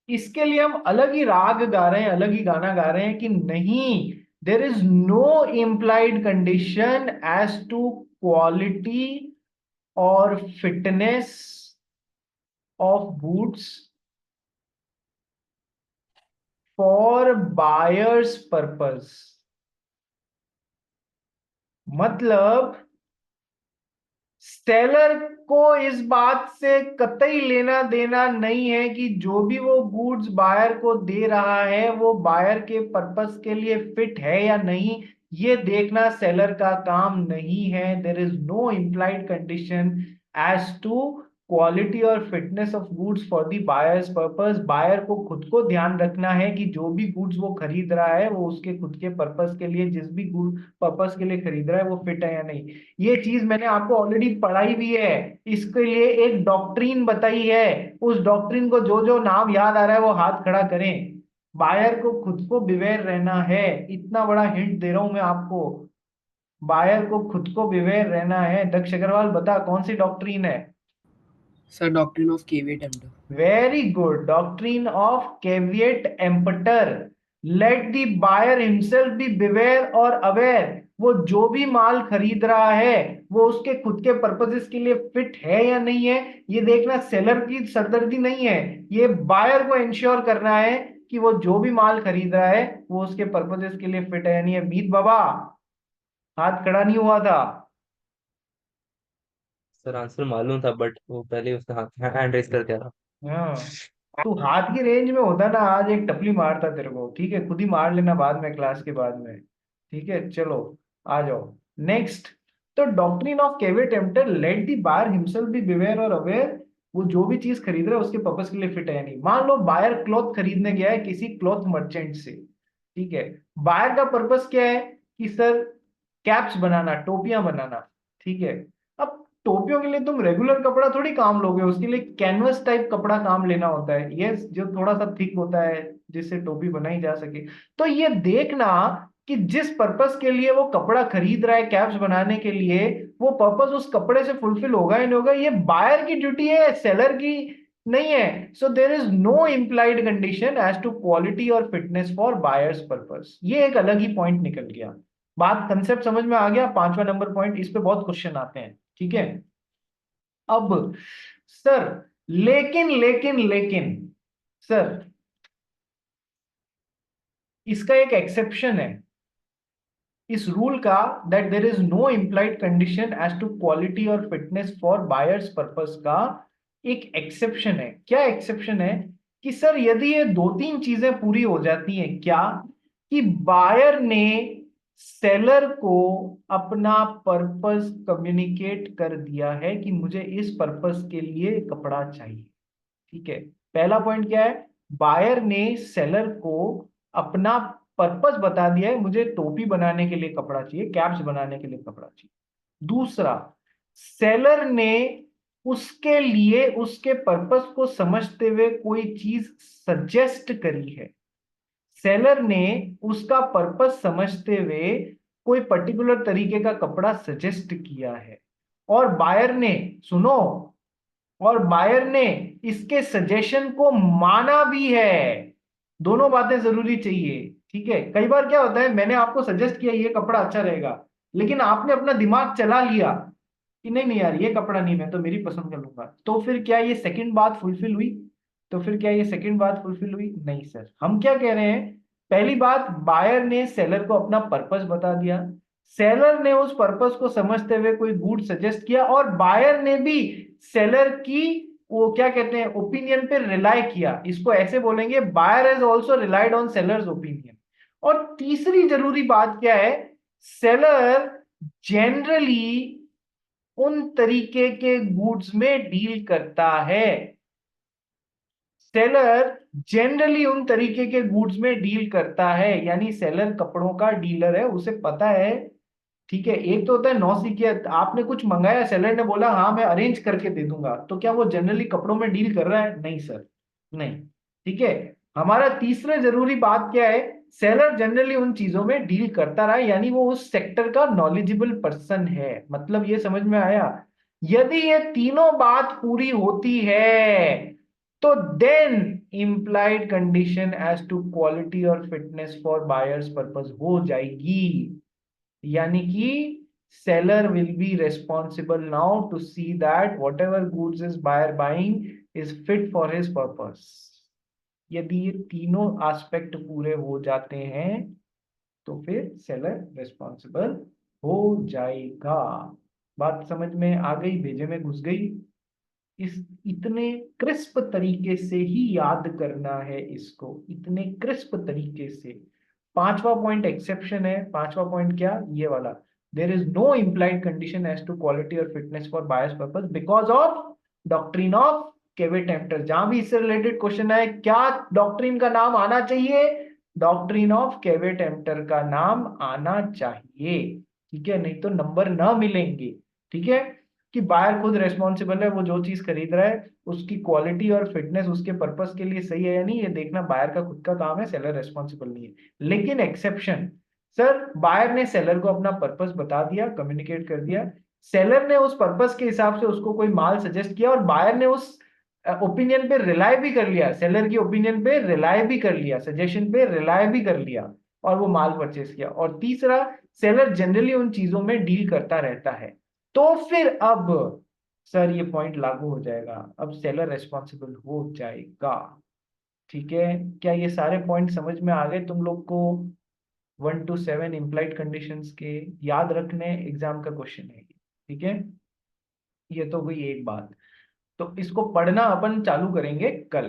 इसके लिए हम अलग ही राग गा रहे हैं, अलग ही गाना गा रहे हैं कि नहीं, there is no implied condition as to quality और fitness of boots for buyer's purpose. मतलब सेलर को इस बात से कतई लेना देना नहीं है कि जो भी वो गुड्स बायर को दे रहा है वो बायर के पर्पस के लिए फिट है या नहीं, ये देखना सेलर का काम नहीं है। There is no implied condition as to quality और fitness of goods for the buyer's purpose. Buyer को खुद को ध्यान रखना है कि जो भी गुड्स वो खरीद रहा है वो उसके खुद के पर्पस के लिए, जिस भी गुड पर्पस के लिए खरीद रहा है वो फिट है या नहीं। ये चीज मैंने आपको ऑलरेडी पढ़ाई भी है। इसके लिए एक डॉक्ट्रिन बताई है। उस डॉक्ट्रिन को जो जो नाम याद आ रहा है वो हाथ खड़ा करें। बायर को खुद को बिवेर रहना है, इतना बड़ा हिंट दे रहा हूं मैं आपको। बायर को खुद को बिवेर रहना है। दक्ष अग्रवाल बता कौन सी डॉक्ट्रिन है? Sir doctrine of caveat emptor. Very good, doctrine of caveat emptor. Let the buyer himself be beware और अवेयर। वो जो भी माल खरीद रहा है वो उसके खुद के पर्पसेस के लिए फिट है या नहीं है, ये देखना सेलर की सरदर्दी नहीं है। ये बायर को इंश्योर करना है कि वो जो भी माल खरीद रहा है वो उसके पर्पसेस के लिए फिट है या नहीं है। मीत बाबा हाथ खड़ा नहीं हुआ था। सर आंसर मालूम था बट वो पहले उसने हाथ हैंड रेस कर दिया था। हाँ, तू हाथ की रेंज में होता ना आज एक टपली मारता तेरे को। ठीक है, खुद ही मार लेना बाद में, क्लास के बाद में। ठीक है चलो, आ जाओ नेक्स्ट। तो doctrine of caveat emptor, let the buyer himself be beware और अवेयर। वो जो भी चीज खरीद रहा है उसके पर्पस के लिए फिट है या नहीं। मान लो बायर क्लॉथ खरीदने गया है किसी क्लॉथ मर्चेंट से। ठीक है, बायर का पर्पस क्या है कि सर कैप्स बनाना, टोपियां बनाना। ठीक है, अब टोपियों के लिए तुम रेगुलर कपड़ा थोड़ी काम लोगे, उसके लिए कैनवस टाइप कपड़ा काम लेना होता है, ये जो थोड़ा सा थिक होता है जिससे टोपी बनाई जा सके। तो ये देखना कि जिस पर्पस के लिए वो कपड़ा खरीद रहा है कैप्स बनाने के लिए, वो पर्पस उस कपड़े से फुलफिल होगा या नहीं होगा, ये बायर की ड्यूटी है, सेलर की नहीं है। So there is no implied condition as to quality और फिटनेस फॉर बायर्स पर्पस। ये एक अलग ही पॉइंट निकल गया। बात कंसेप्ट समझ में आ गया? पांचवा नंबर पॉइंट, इस पे बहुत क्वेश्चन आते हैं। ठीक है, अब सर लेकिन लेकिन लेकिन सर इसका एक एक्सेप्शन है इस रूल का, that there is no implied condition as to quality और फिटनेस फॉर बायर्स पर्पस का एक एक्सेप्शन है। क्या एक्सेप्शन है? कि सर यदि ये दो तीन चीजें पूरी हो जाती हैं, क्या कि बायर ने सेलर को अपना पर्पस कम्युनिकेट कर दिया है कि मुझे इस पर्पस के लिए कपड़ा चाहिए। ठीक है, पहला पॉइंट क्या है? बायर ने सेलर को अपना पर्पस बता दिया है, मुझे टोपी बनाने के लिए कपड़ा चाहिए, कैप्स बनाने के लिए कपड़ा चाहिए। दूसरा, सेलर ने उसके लिए उसके पर्पस को समझते हुए कोई चीज सजेस्ट करी है। सेलर ने उसका पर्पस समझते हुए कोई पर्टिकुलर तरीके का कपड़ा सजेस्ट किया है। और बायर ने, सुनो, और बायर ने इसके सजेशन को माना भी है। दोनों बातें जरूरी चाहिए। ठीक है, कई बार क्या होता है, मैंने आपको सजेस्ट किया ये कपड़ा अच्छा रहेगा, लेकिन आपने अपना दिमाग चला लिया कि नहीं नहीं यार ये कपड़ा नहीं, मैं तो मेरी पसंद का लूंगा। तो फिर क्या ये सेकंड बात फुलफिल हुई? तो फिर क्या ये सेकंड बात फुलफिल हुई? नहीं सर। हम क्या कह रहे हैं, पहली बात, बायर ने सेलर को अपना पर्पस बता दिया, सेलर ने उस पर्पस को समझते हुए कोई गुड सजेस्ट किया, और बायर ने भी सेलर की वो क्या कहते हैं ओपिनियन पे रिलाई किया। इसको ऐसे बोलेंगे, buyer has also relied on seller's opinion. और तीसरी जरूरी बात क्या है, सेलर जनरली उन तरीके के गुड्स में डील करता है। सेलर जनरली उन तरीके के गुड्स में डील करता है, यानी सेलर कपड़ों का डीलर है, उसे पता है। ठीक है, एक तो होता है नौसिखियत, आपने कुछ मंगाया, सेलर ने बोला हाँ मैं अरेंज करके दे दूंगा, तो क्या वो जनरली कपड़ों में डील कर रहा है? नहीं सर, नहीं। ठीक है, हमारा तीसरा जरूरी बात क्या है, सेलर जनरली उन चीजों में डील करता रहा, यानी वो उस सेक्टर का नॉलेजेबल पर्सन है। मतलब ये समझ में आया? यदि ये तीनों बात पूरी होती है तो then implied condition as to quality और फिटनेस फॉर बायर्स पर्पस हो जाएगी, यानी कि seller will be responsible now to see that whatever goods is buyer buying is fit for his purpose. यदि ये तीनों एस्पेक्ट पूरे हो जाते हैं तो फिर सेलर रिस्पॉन्सिबल हो जाएगा। बात समझ में आ गई, भेजे में घुस गई। इस इतने क्रिस्प तरीके से ही याद करना है इसको, इतने क्रिस्प तरीके से। पांचवा पॉइंट एक्सेप्शन है। पांचवा पॉइंट क्या, ये वाला, there is no implied condition as to quality और fitness for buyer's purpose because of doctrine of caveat emptor. जहां भी इससे रिलेटेड क्वेश्चन है, क्या डॉक्ट्रिन का नाम आना चाहिए, डॉक्ट्रिन ऑफ केवेट-हेम्प्टर का नाम आना चाहिए, ठीक है, नहीं तो नंबर ना मिलेंगे। ठीक है, कि बायर खुद रेस्पॉन्सिबल है, वो जो चीज खरीद रहा है उसकी क्वालिटी और फिटनेस उसके पर्पस के लिए सही है या नहीं, ये देखना बायर का खुद का काम है, सेलर रेस्पॉन्सिबल नहीं है। लेकिन एक्सेप्शन, सर बायर ने सेलर को अपना पर्पस बता दिया, कम्युनिकेट कर दिया, सेलर ने उस पर्पस के हिसाब से उसको कोई माल सजेस्ट किया और बायर ने उस ओपिनियन पे रिलाय भी कर लिया, सेलर की ओपिनियन पे रिलाय भी कर लिया, सजेशन पे रिलाय भी कर लिया और वो माल परचेस किया। और तीसरा, सेलर जनरली उन चीजों में डील करता रहता है, तो फिर अब सर ये पॉइंट लागू हो जाएगा, अब सेलर रेस्पॉन्सिबल हो जाएगा। ठीक है, क्या ये सारे पॉइंट समझ में आ गए तुम लोग को? 1 to 7 इम्प्लाइड कंडीशंस के याद रखने, एग्जाम का क्वेश्चन है। ठीक है, ये तो हुई एक बात। तो इसको पढ़ना अपन चालू करेंगे कल।